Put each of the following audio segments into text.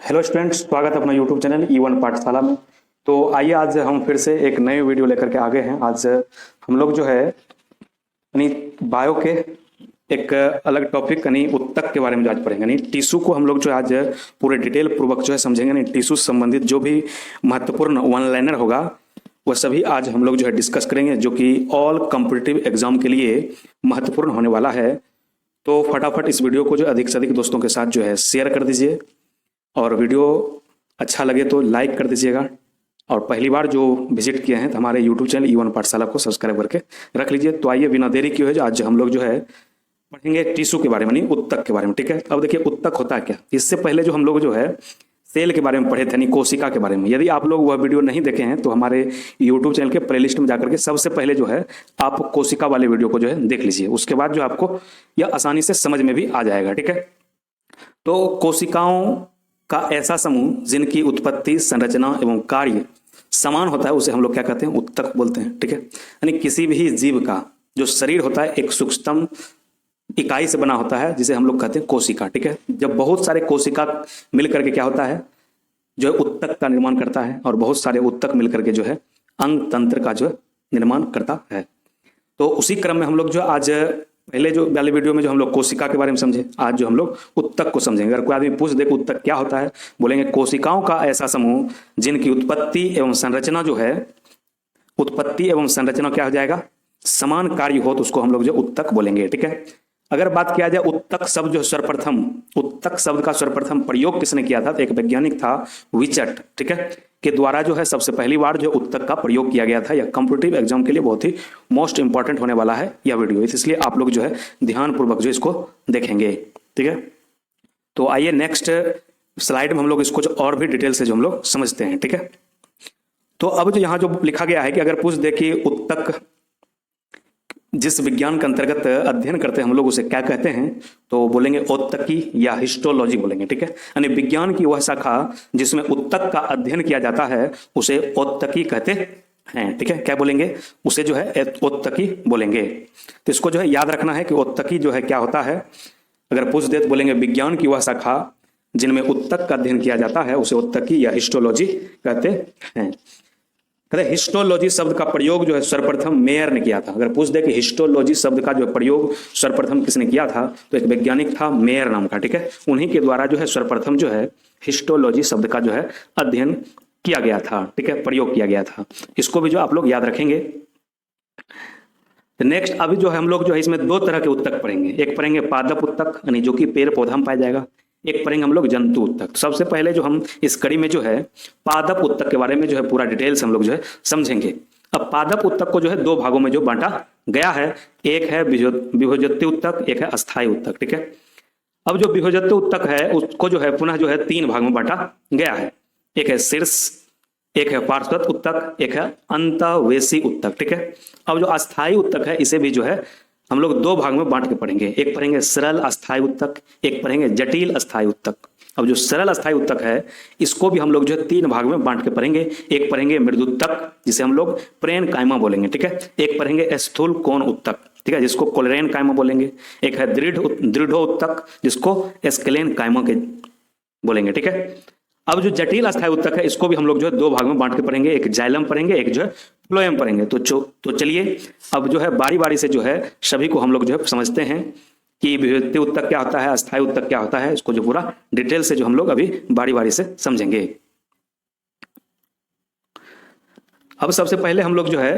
Hello students, स्वागत है अपना यूट्यूब चैनल E1 पाठशाला में। तो आइए आज हम फिर से एक नए वीडियो लेकर के आ गए हैं। आज हम लोग जो है यानी बायो के एक अलग टॉपिक यानी उत्तक के बारे में जो आज पढ़ेंगे। यानी टिश्यू को हम लोग जो आज पूरे डिटेल पूर्वक जो है समझेंगे। यानी टिश्यू से संबंधित जो भी महत्वपूर्ण वन लाइनर होगा वह सभी आज हम लोग जो है डिस्कस करेंगे, जो कि ऑल कॉम्पिटिटिव एग्जाम के लिए महत्वपूर्ण होने वाला है। तो फटाफट इस वीडियो को जो अधिक से अधिक दोस्तों के साथ जो है शेयर कर दीजिए, और वीडियो अच्छा लगे तो लाइक कर दीजिएगा। और पहली बार जो विजिट किए हैं तो हमारे यूट्यूब चैनल E1 पाठशाला को सब्सक्राइब करके रख लीजिए। तो आइए बिना देरी किए हुए आज हम लोग जो है पढ़ेंगे टिश्यू के बारे में, नहीं उत्तक के बारे में। ठीक है, अब देखिए उत्तक होता है क्या। इससे पहले जो हम लोग जो है सेल के बारे में पढ़े थे, यानी कोशिका के बारे में। यदि आप लोग वह वीडियो नहीं देखे हैं तो हमारे यूट्यूब चैनल के प्लेलिस्ट में जाकर के सबसे पहले जो है आप कोशिका वाले वीडियो को जो है देख लीजिए। उसके बाद जो आपको यह आसानी से समझ में भी आ जाएगा। ठीक है, तो कोशिकाओं का ऐसा समूह जिनकी उत्पत्ति, संरचना एवं कार्य समान होता है उसे हम लोग क्या कहते हैं, उत्तक बोलते हैं। ठीक है, यानी किसी भी जीव का जो शरीर होता है एक सूक्ष्मतम इकाई से बना होता है जिसे हम लोग कहते हैं कोशिका। ठीक है, जब बहुत सारे कोशिका मिलकर के क्या होता है, जो है उत्तक का निर्माण करता है, और बहुत सारे उत्तक मिलकर के जो है अंग तंत्र का जो है निर्माण करता है। तो उसी क्रम में हम लोग जो आज पहले जो वाले वीडियो में जो हम लोग कोशिका के बारे में समझे, आज जो हम लोग उत्तक को समझेंगे। अगर कोई आदमी पूछ दे कि उत्तक क्या होता है, बोलेंगे कोशिकाओं का ऐसा समूह जिनकी उत्पत्ति एवं संरचना जो है, उत्पत्ति एवं संरचना क्या हो जाएगा, समान कार्य हो, तो उसको हम लोग जो उत्तक बोलेंगे। ठीक है, अगर बात किया जाए उत्तक शब्द जो सर्वप्रथम, उत्तक शब्द का सर्वप्रथम प्रयोग किसने किया था, तो एक वैज्ञानिक था विचट, ठीक है, के द्वारा जो है सबसे पहली बार जो उत्तक का प्रयोग किया गया था। यह कॉम्पिटिटिव एग्जाम के लिए बहुत ही मोस्ट इंपॉर्टेंट होने वाला है यह वीडियो, इसलिए आप लोग जो है ध्यानपूर्वक जो इसको देखेंगे। ठीक है, तो आइए नेक्स्ट स्लाइड में हम लोग इसको जो और भी डिटेल से जो हम लोग समझते हैं। ठीक है, तो अब जो यहाँ जो लिखा गया है कि अगर पूछ दे कि उत्तक जिस विज्ञान के अंतर्गत अध्ययन करते हैं हम लोग उसे क्या कहते हैं, तो बोलेंगे औत्तकी या हिस्टोलॉजी बोलेंगे। ठीक है, यानी विज्ञान की वह शाखा जिसमें उत्तक का अध्ययन किया जाता है उसे औत्तकी कहते हैं। ठीक है, क्या बोलेंगे, उसे जो है औत्तकी बोलेंगे। तो इसको जो है याद रखना है कि औत्तकी जो है क्या होता है। अगर पूछ दे तो बोलेंगे विज्ञान की वह शाखा जिनमें उत्तक का अध्ययन किया जाता है उसे औत्तकी या हिस्टोलॉजी कहते हैं। हिस्टोलॉजी शब्द का प्रयोग जो है सर्वप्रथम मेयर ने किया था। अगर पूछ दे कि हिस्टोलॉजी शब्द का जो प्रयोग सर्वप्रथम किसने किया था, तो एक वैज्ञानिक था मेयर नाम का। ठीक है, उन्हीं के द्वारा जो है सर्वप्रथम जो है हिस्टोलॉजी शब्द का जो है अध्ययन किया गया था। ठीक है, प्रयोग किया गया था, इसको भी जो आप लोग याद रखेंगे। नेक्स्ट अभी जो है हम लोग जो है इसमें दो तरह के उत्तक पढ़ेंगे। एक पढ़ेंगे पादप उत्तक, यानी जो कि पेड़ पौधा में पाया जाएगा। एक पढ़ेंगे हम लोग जंतु उत्तक। सबसे पहले जो हम इस कड़ी में जो है पादप उत्तक के बारे में जो है पूरा डिटेल्स हम लोग जो है समझेंगे। अब पादप उत्तक को जो है दो भागों में जो बांटा गया है, एक है विभोजत्य उत्तक, एक है अस्थायी उत्तक। ठीक है, अब जो विभोजत्य उत्तक है उसको जो है पुनः जो है तीन भाग में बांटा गया है। एक है शीर्ष, एक है पार्श्वत उत्तक, एक है अंतःवेशी उत्तक। ठीक है, अब जो अस्थायी उत्तक है इसे भी जो है हम लोग दो भाग में बांट के पढ़ेंगे। एक पढ़ेंगे सरल अस्थायी उत्तक, एक पढ़ेंगे जटिल अस्थायी उत्तक। अब जो सरल अस्थायी उत्तक है इसको भी हम लोग जो है तीन भाग में बांट के पढ़ेंगे। एक पढ़ेंगे मृदुत्तक जिसे हम लोग प्रेन कायमा बोलेंगे। ठीक है, एक पढ़ेंगे स्थूल कोण उत्तक, ठीक है, जिसको कोलेरेन कायमा बोलेंगे। एक है दृढ़ उत्तक जिसको एस्केलेन कायमा के बोलेंगे। ठीक है, अब जो जटिल अस्थायी उत्तक है इसको भी हम लोग जो है दो भाग में बांट के पढ़ेंगे। एक जाइलम पढ़ेंगे, एक जो है फ्लोएम पढ़ेंगे। तो चलिए अब जो है बारी बारी से जो है सभी को हम लोग जो है समझते हैं कि विभोजत्य उत्तक क्या होता है, अस्थायी उत्तक क्या होता है। इसको जो पूरा डिटेल से जो हम लोग अभी बारी बारी से समझेंगे। अब सबसे पहले हम लोग जो है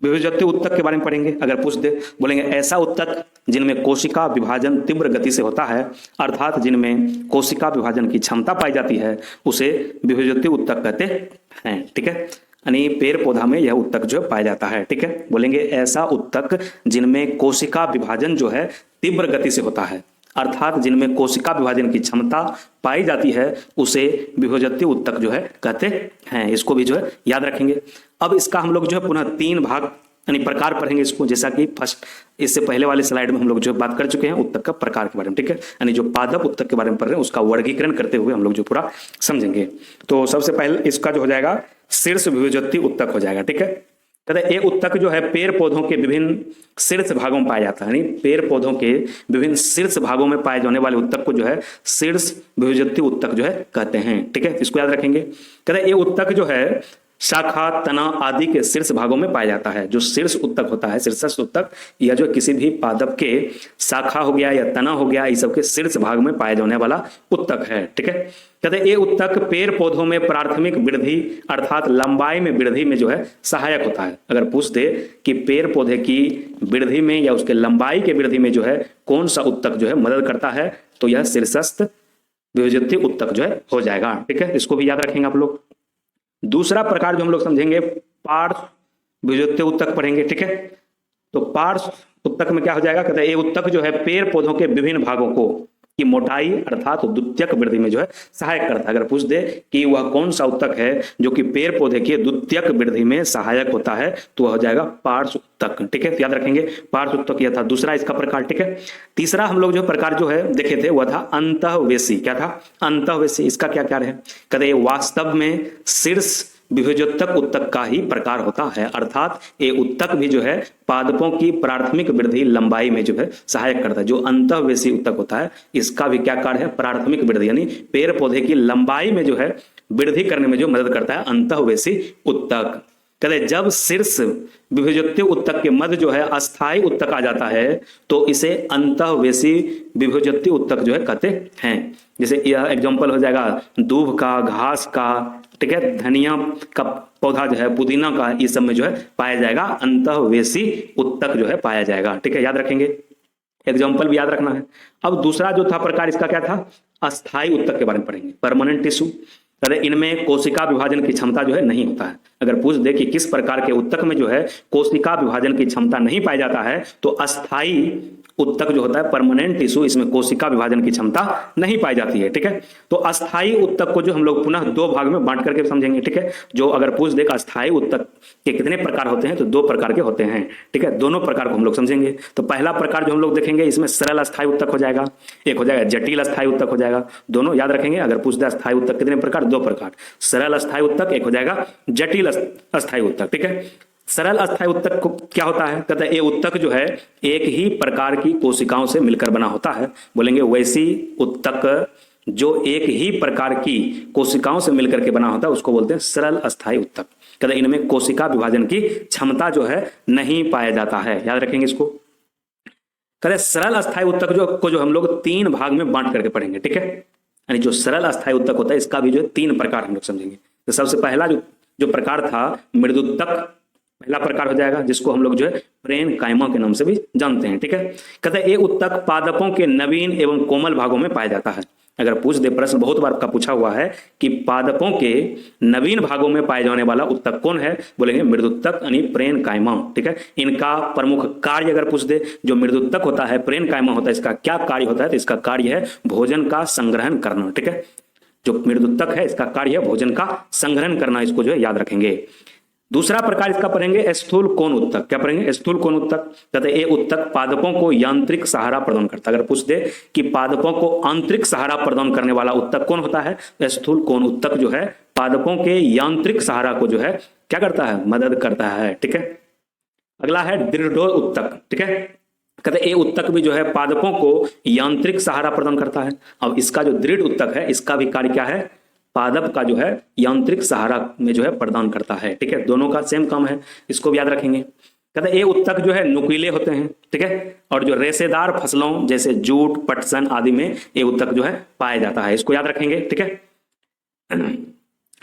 विभोजत्य उत्तक के बारे में पढ़ेंगे। अगर पूछ दे बोलेंगे ऐसा उत्तक जिनमें कोशिका विभाजन तीव्र गति से होता है, अर्थात जिनमें कोशिका विभाजन की क्षमता पाई जाती है, उसे विभोजत्य उत्तक कहते हैं। ठीक है, यानी पेड़ पौधा में यह उत्तक जो पाया जाता है। ठीक है, बोलेंगे ऐसा उत्तक जिनमें कोशिका विभाजन जो है तीव्र गति से होता है, अर्थात जिनमें कोशिका विभाजन की क्षमता पाई जाती है उसे विभोजत्य उत्तक जो है कहते हैं। इसको भी जो है याद रखेंगे। अब इसका हम लोग जो है पुनः तीन भाग यानी प्रकार पढ़ेंगे इसको, जैसा कि फर्स्ट इससे पहले वाले स्लाइड में हम लोग जो बात कर चुके हैं उत्तक का प्रकार के बारे में। ठीक है, यानी जो पादप उत्तक के बारे में पढ़ रहे हैं उसका वर्गीकरण करते हुए हम लोग जो पूरा समझेंगे। तो सबसे पहले इसका जो हो जाएगा शीर्ष विभोजत्य उत्तक हो जाएगा। ठीक है, कहते ये उत्तक जो है पेड़ पौधों के विभिन्न शीर्ष भागों में पाया जाता है, यानी पेड़ पौधों के विभिन्न शीर्ष भागों में पाए जाने वाले उत्तक को जो है शीर्ष विभुजत्ति उत्तक जो है कहते हैं। ठीक है, इसको याद रखेंगे। कहते ये उत्तक जो है शाखा, तना आदि के शीर्ष भागों में पाया जाता है। जो शीर्ष उत्तक होता है, शीर्षस्थ उत्तक, या जो किसी भी पादप के शाखा हो गया या तना हो गया, इस सब के शीर्ष भाग में पाया जाने वाला उत्तक है। ठीक है, कहते ये उत्तक पेड़ पौधों में प्राथमिक वृद्धि अर्थात लंबाई में वृद्धि में जो है सहायक होता है। अगर पूछ दे कि पेड़ पौधे की वृद्धि में या उसके लंबाई के वृद्धि में जो है कौन सा उत्तक जो है मदद करता है, तो यह शीर्षस्थ विभुजत्ति उत्तक जो है हो जाएगा। ठीक है, इसको भी याद रखेंगे आप लोग। दूसरा प्रकार जो हम लोग समझेंगे पार्श्व विभुजत्ति उत्तक पढ़ेंगे। ठीक है, तो पार्श्व उत्तक में क्या हो जाएगा, कहते हैं ये उत्तक जो है पेड़ पौधों के विभिन्न भागों को की मोटाई अर्थात द्वितीयक वृद्धि में जो है सहायक करता है। अगर पूछ दे कि वह कौन सा उत्तक है जो कि पेड़ पौधे की द्वितीयक वृद्धि में सहायक होता है, तो वह हो जाएगा पार्श्व उत्तक। ठीक है, याद रखेंगे पार्श्व उत्तक यह था दूसरा इसका प्रकार। ठीक है, तीसरा हम लोग जो प्रकार जो है देखे थे वह था अंतःवेशी। क्या था? अंतःवेशी। इसका क्या क्या है? कहते हैं वास्तव में शीर्ष विभुजोत्तक उत्तक का ही प्रकार होता है, अर्थात ये उत्तक भी जो है पादपों की प्राथमिक वृद्धि लंबाई में जो है सहायक करता है। जो अंतःवेशी उत्तक होता है इसका भी क्या कार्य है? प्राथमिक वृद्धि, यानी पेड़ पौधे की लंबाई में जो है वृद्धि करने में जो मदद करता है अंतःवेशी उत्तक। कहते जब शीर्ष विभुजोत्ति उत्तक के मध्य जो है अस्थायी उत्तक आ जाता है तो इसे अंतःवेशी विभुजोत्ति उत्तक जो है कहते हैं। जैसे यह एग्जांपल हो जाएगा दूब का, घास का, ठीक है, धनिया का पौधा जो है, पुदीना का, इस सब में जो है पाया जाएगा अंतःवेशी उत्तक जो है पाया जाएगा। ठीक है, याद रखेंगे, एग्जांपल भी याद रखना है। अब दूसरा जो था प्रकार इसका क्या था? अस्थायी उत्तक के बारे में पढ़ेंगे, परमानेंट टिश्यू। अरे इनमें कोशिका विभाजन की क्षमता जो है नहीं होता है। अगर पूछ दे कि किस प्रकार के उत्तक में जो है कोशिका विभाजन की क्षमता नहीं पाया जाता है, तो अस्थायी उत्तक जो होता है परमानेंट टिश्यू, इसमें कोशिका विभाजन की क्षमता नहीं पाई जाती है। ठीक है, तो अस्थायी उत्तक को जो हम लोग पुनः दो भाग में बांट करके समझेंगे। ठीक है, जो अगर पूछ दे अस्थायी उत्तक के कितने प्रकार होते हैं, तो दो प्रकार के होते हैं। ठीक है, दोनों प्रकार को हम लोग समझेंगे। तो पहला प्रकार जो हम लोग देखेंगे इसमें सरल अस्थायी उत्तक हो जाएगा, एक हो जाएगा जटिल अस्थायी उत्तक हो जाएगा। दोनों याद रखेंगे। अगर पूछ दे अस्थायी उत्तक कितने प्रकार, दो प्रकार, सरल अस्थायी उत्तक, एक हो जाएगा जटिल अस्थायी उत्तक। ठीक है, सरल अस्थायी उत्तक को क्या होता है? कहते हैं ये उत्तक जो है एक ही प्रकार की कोशिकाओं से मिलकर बना होता है। बोलेंगे वैसी उत्तक जो एक ही प्रकार की कोशिकाओं से मिलकर के बना होता है उसको बोलते हैं सरल अस्थायी उत्तक। कहते हैं इनमें कोशिका विभाजन की क्षमता जो है नहीं पाया जाता है। याद रखेंगे इसको। कहते हैं सरल अस्थायी उत्तक जो हम लोग तीन भाग में बांट करके पढ़ेंगे। ठीक है, यानी जो सरल अस्थायी उत्तक होता है इसका भी जो तीन प्रकार हम लोग समझेंगे। तो सबसे पहला जो प्रकार था मृदुत्तक, पहला प्रकार हो जाएगा, जिसको हम लोग जो है प्रेनकाइमा के नाम से भी जानते हैं। ठीक है, कहते हैं ये उत्तक पादपों के नवीन एवं कोमल भागों में पाया जाता है। अगर पूछ दे, प्रश्न बहुत बार का पूछा हुआ है कि पादपों के नवीन भागों में पाए जाने वाला उत्तक कौन है, बोलेंगे मृदुत्तक यानी प्रेनकाइमा। ठीक है, इनका प्रमुख कार्य अगर पूछ दे, जो मृदुत्तक होता है, प्रेनकाइमा होता है, इसका क्या कार्य होता है, तो इसका कार्य है भोजन का संग्रहण करना। ठीक है, जो मृदुत्तक है इसका कार्य है भोजन का संग्रहण करना, इसको जो है याद रखेंगे। दूसरा प्रकार इसका पढ़ेंगे स्थूल कोण उत्तक। क्या पढ़ेंगे? स्थूल कोण उत्तक। कहते हैं ये उत्तक पादपों को यांत्रिक सहारा प्रदान करता है। अगर पूछ दे कि पादपों को आंतरिक सहारा प्रदान करने वाला उत्तक कौन होता है, स्थूल कोण उत्तक जो है पादपों के यांत्रिक सहारा को जो है क्या करता है, मदद करता है। ठीक है, अगला है दृढ़ उत्तक। ठीक है, कहते ये उत्तक भी जो है पादपों को यांत्रिक सहारा प्रदान करता है। अब इसका जो दृढ़ उत्तक है इसका भी कार्य क्या है, पादप का जो है यांत्रिक सहारा में जो है प्रदान करता है। ठीक है, दोनों का सेम काम है, इसको भी याद रखेंगे। कहते ये उत्तक जो है नुकीले होते हैं। ठीक है, और जो रेशेदार फसलों जैसे जूट, पटसन आदि में ये उत्तक जो है पाया जाता है, इसको याद रखेंगे। ठीक है,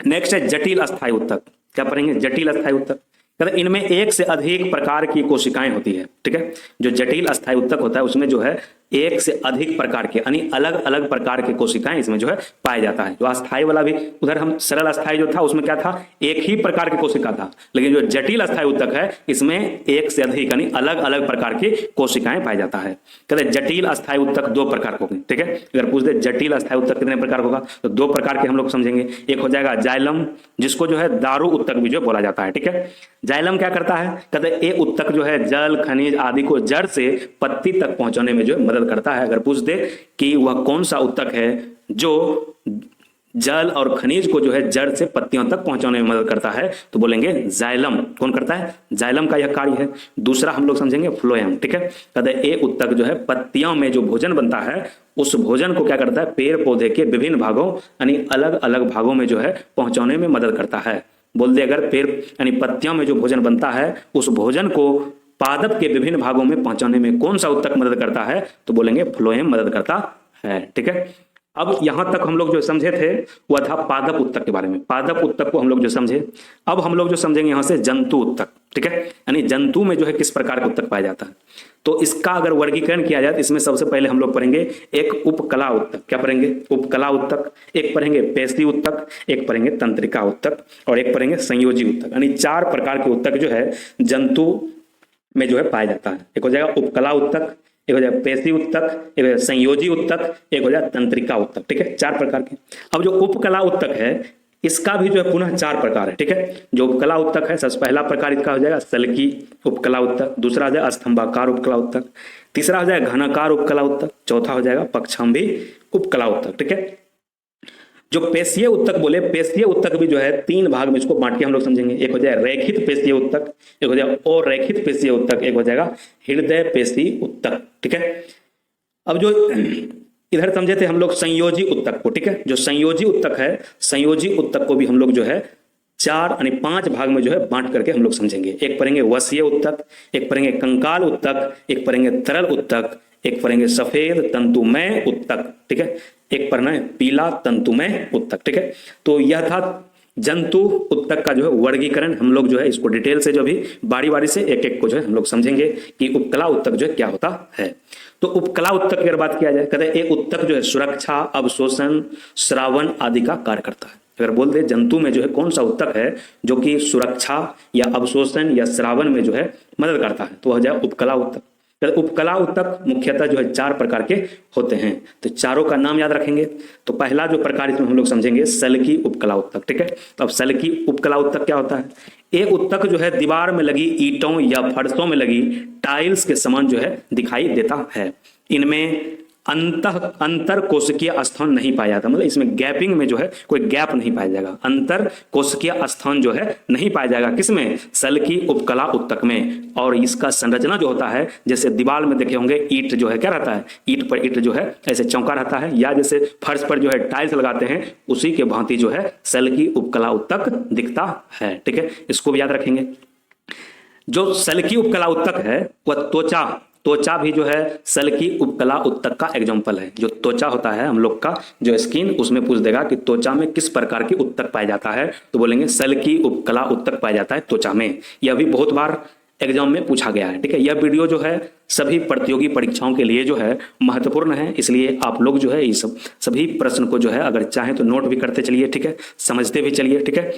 नेक्स्ट है जटिल अस्थायी उत्तक। क्या पढ़ेंगे? जटिल अस्थायी उत्तक। कहते इनमें एक से अधिक प्रकार की कोशिकाएं होती है। ठीक है, जो जटिल अस्थायी उत्तक होता है उसमें जो है एक से अधिक प्रकार के यानी अलग अलग प्रकार के कोशिकाएं इसमें जो है पाया जाता है। जो अस्थायी वाला भी, उधर हम सरल अस्थायी जो था उसमें क्या था, एक ही प्रकार की कोशिका था, लेकिन जो जटिल अस्थायी उत्तक है इसमें एक से अधिक यानी अलग अलग प्रकार की कोशिकाएं पाया जाता है। कहते हैं जटिल अस्थायी उत्तक दो प्रकार के होंगे। ठीक है, अगर पूछ दे जटिल अस्थायी उत्तक कितने प्रकार होगा, तो दो प्रकार के हम लोग समझेंगे। एक हो जाएगा जाइलम, जिसको जो है दारू उत्तक भी जो बोला जाता है। ठीक है, जाइलम क्या करता है, कहते हैं ये उत्तक जो है जल, खनिज आदि को जड़ से पत्ती तक पहुंचाने में जो मदद करता है। अगर पूछ दे कि वह कौन सा उत्तक है जो जल और खनिज को जो है जड़ से पत्तियों तक पहुंचाने में मदद करता है, तो बोलेंगे जाइलम। कौन करता है? जाइलम का यह कार्य है। दूसरा हम लोग समझेंगे फ्लोएम, ठीक है। कहते हैं ए ऊतक जो है पत्तियों में जो भोजन बनता है उस भोजन को क्या करता है? पेड़ पौधे के विभिन्न भागों यानी अलग अलग भागों में जो है पहुंचाने में मदद करता है। बोल दे अगर पेड़ यानी पत्तियों में जो भोजन बनता है उस भोजन को पादप के विभिन्न भागों में पहुंचाने में कौन सा ऊतक मदद करता है? तो बोलेंगे फ्लोएम मदद करता है, ठीक है। अब यहां तक हम लोग जो समझे थे वह था पादप ऊतक के बारे में। पादप ऊतक को हम लोग जो समझे, अब हम लोग जो समझेंगे यहां से जंतु ऊतक, ठीक है। यानी जंतु में जो है किस प्रकार का ऊतक पाया जाता है, तो इसका अगर वर्गीकरण किया जाए तो इसमें सबसे पहले हम लोग पढ़ेंगे एक उपकला ऊतक। क्या पढ़ेंगे? उपकला ऊतक। एक पढ़ेंगे पेशी ऊतक, एक पढ़ेंगे तंत्रिका ऊतक और एक पढ़ेंगे संयोजी ऊतक। यानी 4 प्रकार के ऊतक जो है जंतु में जो है पाया जाता है। एक हो जाएगा उपकला ऊतक, एक हो जाएगा पेशी ऊतक, एक हो जाएगा संयोजी ऊतक, एक हो जाएगा तंत्रिका ऊतक, ठीक है। 4 प्रकार के। अब जो उपकला ऊतक है इसका भी जो है पुनः 4 प्रकार है, ठीक है। जो उपकला ऊतक है सबसे पहला प्रकार इसका हो जाएगा सल्की उपकला ऊतक, दूसरा हो जाएगा स्तंभाकार उपकला ऊतक, तीसरा हो जाएगा घनाकार उपकला ऊतक, चौथा हो जाएगा पक्षाम्भी उपकला ऊतक, ठीक है। जो पेशीय ऊतक बोले, पेशीय ऊतक भी जो है 3 भाग में इसको बांट के हम लोग समझेंगे। एक हो जाएगा रेखित पेशीय ऊतक, एक हो जाएगा अरेखित पेशीय ऊतक, एक हो जाएगा हृदय पेशी ऊतक, ठीक है। अब जो इधर समझे थे हम लोग संयोजी ऊतक को, ठीक है। जो संयोजी ऊतक है, संयोजी ऊतक को भी हम लोग जो है 4 यानी 5 भाग में जो है बांट करके हम लोग समझेंगे। एक पढ़ेंगे वसीय ऊतक, एक पढ़ेंगे कंकाल ऊतक, एक पढ़ेंगे तरल ऊतक, एक पढ़ेंगे सफेद तंतुमय ऊतक, ठीक है। एक पढ़ना है पीला तंतुमय ऊतक, ठीक है। तो यह था जंतु ऊतक का जो है वर्गीकरण। हम लोग जो है इसको डिटेल से जो भी बारी बारी से एक एक को जो है हम लोग समझेंगे कि उपकला ऊतक जो है क्या होता है। तो उपकला ऊतक की अगर बात किया जाए, कहते हैं एक ऊतक जो है सुरक्षा, अवशोषण, श्रावण आदि का कार्य करता है। अगर बोल दे जंतु में जो है कौन सा ऊतक है जो कि सुरक्षा या अवशोषण या श्रावण में जो है मदद करता है, तो वह जाए उपकला ऊतक। उपकला ऊतक मुख्यतः जो है 4 प्रकार के होते हैं, तो चारों का नाम याद रखेंगे। तो पहला जो प्रकार इसमें हम लोग समझेंगे सल्की उपकला ऊतक, ठीक है। तो अब सल्की उपकला ऊतक क्या होता है? ये ऊतक जो है दीवार में लगी ईंटों या फर्शों में लगी टाइल्स के समान जो है दिखाई देता है। इनमें अंतर कोशिकीय स्थान नहीं पाया जाता, मतलब इसमें गैपिंग में जो है कोई गैप नहीं पाया जाएगा। अंतर कोशिकीय स्थान जो है नहीं पाया जाएगा किसमें? सल्की उपकला ऊतक में। और इसका संरचना जो होता है जैसे दीवार में देखे होंगे ईंट जो है क्या रहता है, ईंट पर ईंट जो है ऐसे चौका रहता है, या जैसे फर्श पर जो है टाइल्स लगाते हैं उसी के भांति जो है सल्की उपकला ऊतक दिखता है, ठीक है। इसको भी याद रखेंगे। जो सल्की उपकला ऊतक है वह त्वचा भी जो है सल्की उपकला ऊतक का एग्जाम्पल है। जो त्वचा होता है हम लोग का जो स्किन, उसमें पूछ देगा कि त्वचा में किस प्रकार की ऊतक पाया जाता है, तो बोलेंगे सल्की उपकला ऊतक पाया जाता है त्वचा में। यह भी बहुत बार एग्जाम में पूछा गया है, ठीक है। यह वीडियो जो है सभी प्रतियोगी परीक्षाओं के लिए जो है महत्वपूर्ण है, इसलिए आप लोग जो है ये सभी प्रश्न को जो है अगर चाहें तो नोट भी करते चलिए, ठीक है, समझते भी चलिए, ठीक है।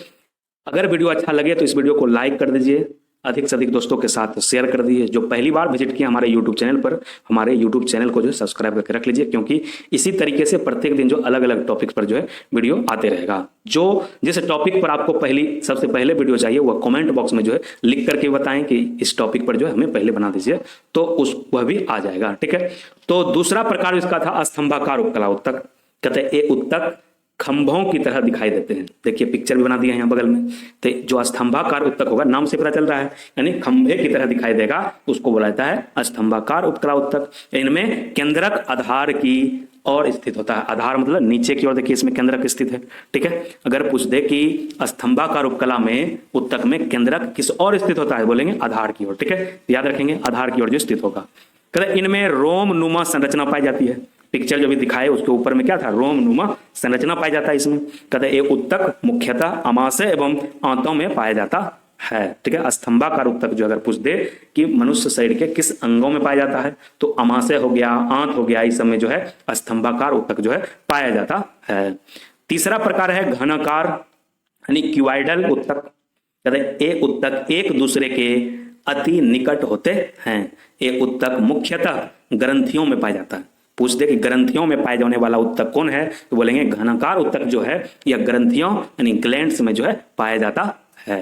अगर वीडियो अच्छा लगे तो इस वीडियो को लाइक कर दीजिए, अधिक से अधिक दोस्तों के साथ शेयर कर दीजिए। जो पहली बार विजिट किया हमारे यूट्यूब चैनल पर, हमारे यूट्यूब चैनल को जो है सब्सक्राइब करके रख लीजिए, क्योंकि इसी तरीके से प्रत्येक दिन जो अलग अलग टॉपिक पर जो है वीडियो आते रहेगा। जो जिस टॉपिक पर आपको सबसे पहले वीडियो चाहिए वह कमेंट बॉक्स में जो है लिख करके बताएं कि इस टॉपिक पर जो है हमें पहले बना दीजिए, तो वह भी आ जाएगा, ठीक है। तो दूसरा प्रकार इसका था स्तंभाकार उपकला ऊतक। कहते हैं ये ऊतक खंभों की तरह दिखाई देते हैं। देखिए पिक्चर भी बना दिया है यहाँ बगल में। तो जो स्तंभाकार ऊतक होगा, नाम से पता चल रहा है, यानी खंभे की तरह दिखाई देगा, उसको बोला जाता है स्तंभाकार उपकला ऊतक। इनमें केंद्रक आधार की ओर स्थित होता है। आधार मतलब नीचे की ओर, देखिए इसमें केंद्रक स्थित है, ठीक है। अगर पूछ दे कि स्तंभाकार उपकला में ऊतक में केंद्रक किस ओर स्थित होता है, बोलेंगे आधार की ओर, ठीक है। याद रखेंगे आधार की ओर जो स्थित होगा। इनमें रोम नुमा संरचना पाई जाती है। पिक्चर जो भी दिखाए उसके ऊपर में क्या था, रोम नुमा संरचना पाया जाता है इसमें। कहते हैं ये ऊतक मुख्यतः अमाशय एवं आंतों में पाया जाता है, ठीक है। स्तंभाकार ऊतक जो अगर पूछ दे कि मनुष्य शरीर के किस अंगों में पाया जाता है, तो अमाशय हो गया, आंत हो गया, इस सब में जो है स्तंभाकार ऊतक जो है पाया जाता है। तीसरा प्रकार है घनाकार यानी क्यूबाइडल ऊतक। कहते हैं ये ऊतक एक दूसरे के अति निकट होते हैं। ये ऊतक मुख्यतः ग्रंथियों में पाया जाता है। पूछ दे कि ग्रंथियों में पाए जाने वाला ऊतक कौन है, तो बोलेंगे घनाकार ऊतक जो है यह ग्रंथियों यानी ग्लैंड्स में जो है पाया जाता है।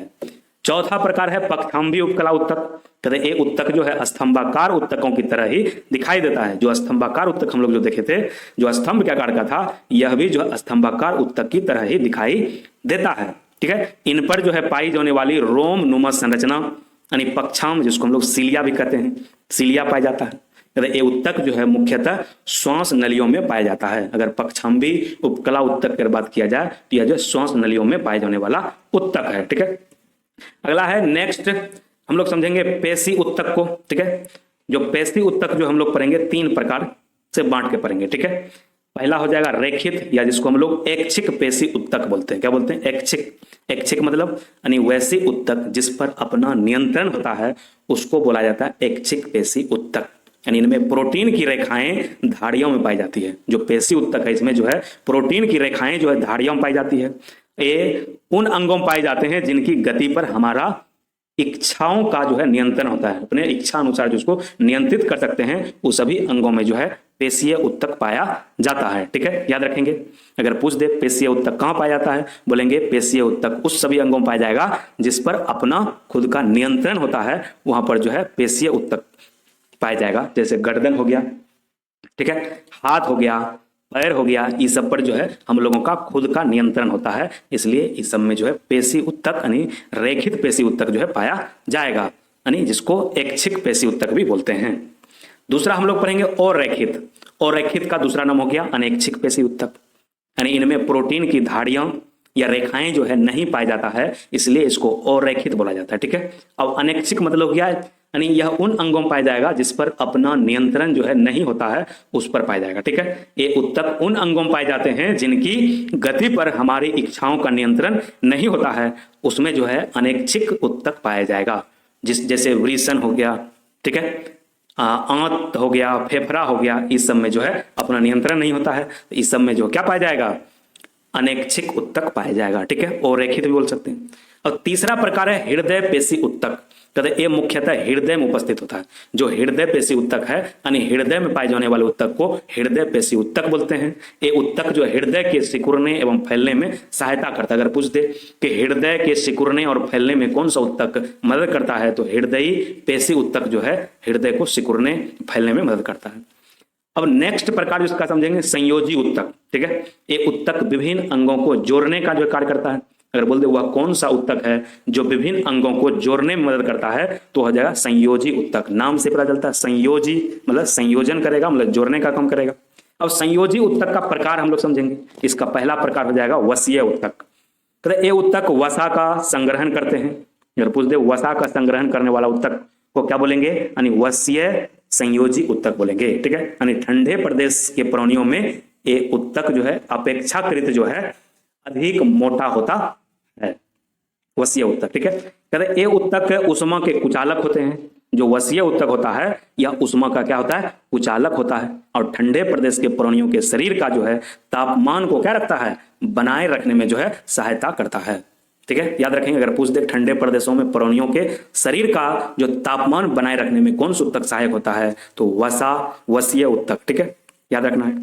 चौथा प्रकार है पक्षाम्बी उपकला उत्तक। कहते ये उत्तक जो है स्तंभाकार उत्तकों की तरह ही दिखाई देता है। जो स्तंभाकार उत्तक हम लोग जो देखे थे, जो स्तंभ के आकार का था, यह भी जो है स्तंभाकार उत्तक की तरह ही दिखाई देता है। ठीक है, इन पर जो है पाई जाने वाली रोम नुमा संरचना यानी पक्षाम, जिसको हम लोग सीलिया भी कहते हैं, सीलिया पाया जाता है। ये उत्तक जो है मुख्यतः श्वास नलियों में पाया जाता है। अगर पक्षाम्बी उपकला उत्तक की बात किया जाए तो यह जो श्वास नलियों में पाए जाने वाला उत्तक है। ठीक है, अगला है नेक्स्ट हम लोग समझेंगे पेशी उत्तक को। ठीक है, जो पेशी उत्तक जो हम लोग पढ़ेंगे 3 प्रकार से बांट के पढ़ेंगे। ठीक है, पहला हो जाएगा रेखित, या जिसको हम लोग ऐच्छिक पेशी उत्तक बोलते हैं। क्या बोलते हैं? ऐच्छिक। ऐच्छिक मतलब यानी वैसी उत्तक जिस पर अपना नियंत्रण होता है, उसको बोला जाता है ऐच्छिक पेशी उत्तक। यानी इनमें प्रोटीन की रेखाएं धाड़ियों में पाई जाती है। जो पेशी उत्तक है, इसमें जो है प्रोटीन की रेखाएं जो है धाड़ियों में पाई जाती है। ये उन अंगों में पाए जाते हैं जिनकी गति पर हमारा इच्छाओं का जो है नियंत्रण होता है। अपने इच्छा अनुसार जो उसको नियंत्रित कर सकते हैं, वो सभी अंगों में जो है पेशीय उत्तक पाया जाता है। ठीक है, याद रखेंगे। अगर पूछ दे पेशीय उत्तक कहाँ पाया जाता है, बोलेंगे पेशीय उत्तक उस सभी अंगों में पाया जाएगा जिस पर अपना खुद का नियंत्रण होता है, वहां पर जो है पेशीय उत्तक पाया जाएगा। जैसे गर्दन हो गया, ठीक है, हाथ हो गया, पैर हो गया, इस सब पर जो है हम लोगों का खुद का नियंत्रण होता है। इसलिए इस सब में जो है पेशी उत्तक यानी रेखित पेशी उत्तक जो है पाया जाएगा, यानी जिसको ऐच्छिक पेशी उत्तक भी बोलते हैं। दूसरा हम लोग पढ़ेंगे और रेखित। और रेखित का दूसरा नाम हो गया अनैच्छिक पेशी उत्तक, यानी इनमें प्रोटीन की धाड़ियां या रेखाएं जो है नहीं पाया जाता है, इसलिए इसको और रेखित बोला जाता है। ठीक है, अब अनैच्छिक मतलब क्या है, यानी यह उन अंगों में पाया जाएगा जिस पर अपना नियंत्रण जो है नहीं होता है, उस पर पाया जाएगा। ठीक है, ये उत्तक उन अंगों में पाए जाते हैं जिनकी गति पर हमारी इच्छाओं का नियंत्रण नहीं होता है, उसमें जो है अनैच्छिक उत्तक पाया जाएगा। जैसे वृषण हो गया, ठीक है, आंत हो गया, फेफड़ा हो गया, इस सब में जो है अपना नियंत्रण नहीं होता है, इस सब में जो क्या पाया जाएगा, अनैच्छिक उत्तक पाया जाएगा। ठीक है, और रेखित भी बोल सकते हैं। और तीसरा प्रकार है हृदय पेशी उत्तक। कहते ये मुख्यतः हृदय में उपस्थित होता है। जो हृदय पेशी उत्तक है, यानी हृदय में पाए जाने वाले उत्तक को हृदय पेशी उत्तक बोलते हैं। ये उत्तक जो हृदय के सिकुड़ने एवं फैलने में सहायता करता है। अगर पूछ दे कि हृदय के सिकुड़ने और फैलने में कौन सा उत्तक मदद करता है, तो हृदयी पेशी उत्तक जो है हृदय को सिकुड़ने फैलने में मदद करता है। अब नेक्स्ट प्रकार जिसका समझेंगे संयोजी उत्तक। ठीक है, ये उत्तक विभिन्न अंगों को जोड़ने का जो कार्य करता है। अगर बोल दे वह कौन सा उत्तक है जो विभिन्न अंगों को जोड़ने में मदद करता है, तो हो जाएगा संयोजी उत्तक। नाम से पता चलता है संयोजी मतलब संयोजन करेगा, मतलब जोड़ने का काम करेगा। अब संयोजी उत्तक का प्रकार हम लोग समझेंगे। इसका पहला प्रकार हो जाएगा वसीय उत्तक। कहते ये उत्तक वसा का संग्रहण करते हैं। अगर पूछ दे वसा का संग्रहण करने वाला उत्तक को क्या बोलेंगे, यानी वसीय संयोजी उत्तक बोलेंगे। ठीक है, यानी ठंडे प्रदेश के प्राणियों में ये उत्तक जो है अपेक्षाकृत जो है अधिक मोटा होता है, वसीय उत्तक। ठीक है, कहते ये उत्तक उष्मा के कुचालक होते हैं। जो वसीय उत्तक होता है यह उष्मा का क्या होता है, कुचालक होता है, और ठंडे प्रदेश के प्राणियों के शरीर का जो है तापमान को क्या रखता है, बनाए रखने में जो है सहायता करता है। ठीक है, याद रखेंगे। अगर पूछ दे ठंडे प्रदेशों में प्राणियों के शरीर का जो तापमान बनाए रखने में कौन सा उत्तक सहायक होता है, तो वसीय उत्तक। ठीक है, याद रखना है।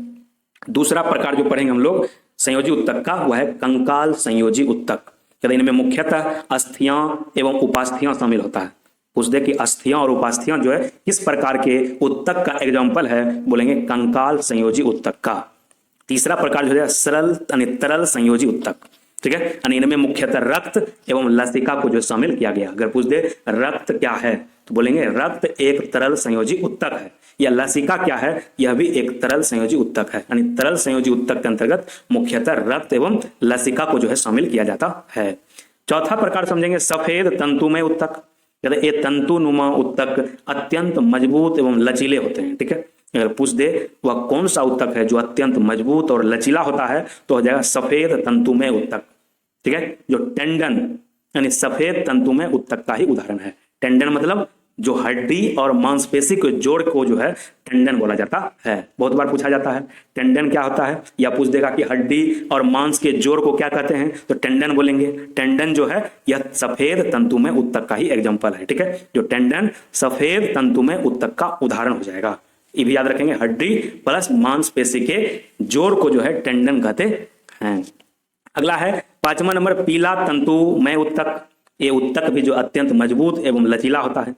दूसरा प्रकार जो पढ़ेंगे हम लोग संयोजी उत्तक का, वह है कंकाल संयोजी उत्तक। कहते इनमें मुख्यतः अस्थियां एवं उपास्थियां शामिल होता है। पूछ दे कि अस्थियां और उपास्थियां जो है किस प्रकार के उत्तक का एग्जाम्पल है, बोलेंगे कंकाल संयोजी उत्तक का। तीसरा प्रकार जो है सरल यानी तरल संयोजी उत्तक। ठीक है, यानी इनमें मुख्यतः रक्त एवं लसिका को जो शामिल किया गया। अगर पूछ दे रक्त क्या है, तो बोलेंगे रक्त एक तरल संयोजी उत्तक है। या लसिका क्या है, यह भी एक तरल संयोजी उत्तक है। यानी तरल संयोजी उत्तक के अंतर्गत मुख्यतः रक्त एवं लसिका को जो है शामिल किया जाता है। चौथा प्रकार समझेंगे सफेद तंतुमय उत्तक। ये तंतुनुमा उत्तक अत्यंत मजबूत एवं लचीले होते हैं। ठीक है, अगर पूछ दे वह कौन सा उत्तक है जो अत्यंत मजबूत और लचीला होता है, तो हो जाएगा सफेद तंतुमय उत्तक। ठीक है, जो टेंडन यानी सफेद तंतुमय उत्तक का ही उदाहरण है। टेंडन मतलब जो हड्डी और मांसपेशी के जोड़ को जो है टेंडन बोला जाता है। बहुत बार पूछा जाता है टेंडन क्या होता है, या पूछ देगा कि हड्डी और मांस के जोड़ को क्या कहते हैं, तो टेंडन बोलेंगे। टेंडन जो है यह सफेद तंतुमय उत्तक का ही एग्जाम्पल है। ठीक है, जो टेंडन सफेद तंतुमय उत्तक का उदाहरण हो जाएगा। ये भी याद रखेंगे, हड्डी प्लस मांसपेशी के जोड़ को जो है टेंडन कहते हैं। अगला है 5वां नंबर पीला तंतुमय उत्तक। ये उत्तक भी जो अत्यंत मजबूत एवं लचीला होता है,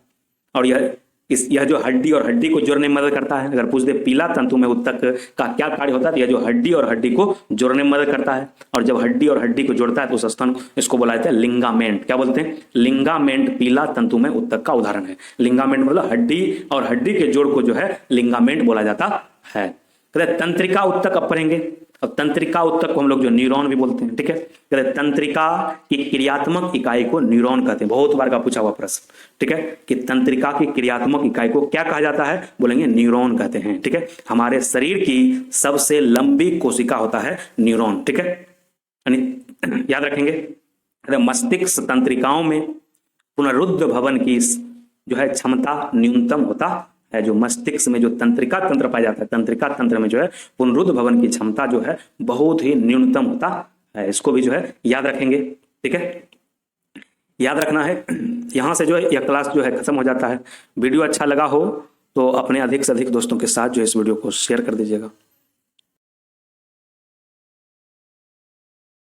और यह जो हड्डी और हड्डी को जोड़ने में मदद करता है। अगर पूछ दे पीला तंतु में उत्तक का क्या कार्य होता है, तो यह जो हड्डी और हड्डी को जोड़ने में मदद करता है, और जब हड्डी और हड्डी को जोड़ता है तो उस स्थान इसको बोला जाता है लिंगामेंट। क्या बोलते हैं? लिंगामेंट पीला तंतु में उत्तक का उदाहरण है। लिंगामेंट मतलब हड्डी और हड्डी के जोड़ को जो है लिंगामेंट बोला जाता है। तंत्रिका उत्तक अब पढ़ेंगे। अब तंत्रिका उत्तक को हम लोग जो न्यूरॉन भी बोलते हैं, ठीक है। कहते तंत्रिका की क्रियात्मक इकाई को न्यूरॉन कहते हैं। बहुत बार का पूछा हुआ प्रश्न, ठीक है, कि तंत्रिका की क्रियात्मक इकाई को क्या कहा जाता है? बोलेंगे न्यूरॉन कहते हैं, ठीक है। हमारे शरीर की सबसे लंबी कोशिका होता है न्यूरॉन, ठीक है, याद रखेंगे। मस्तिष्क तंत्रिकाओं में पुनरुद्ध भवन की जो है क्षमता न्यूनतम होता है। जो मस्तिष्क में जो तंत्रिका तंत्र पाया जाता है, तंत्रिका तंत्र में जो है पुनरुद्ध भवन की क्षमता जो है बहुत ही न्यूनतम होता है। इसको भी जो है याद रखेंगे, ठीक है, याद रखना है। यहाँ से जो है यह क्लास जो है खत्म हो जाता है। वीडियो अच्छा लगा हो तो अपने अधिक से अधिक दोस्तों के साथ जो इस वीडियो को शेयर कर दीजिएगा।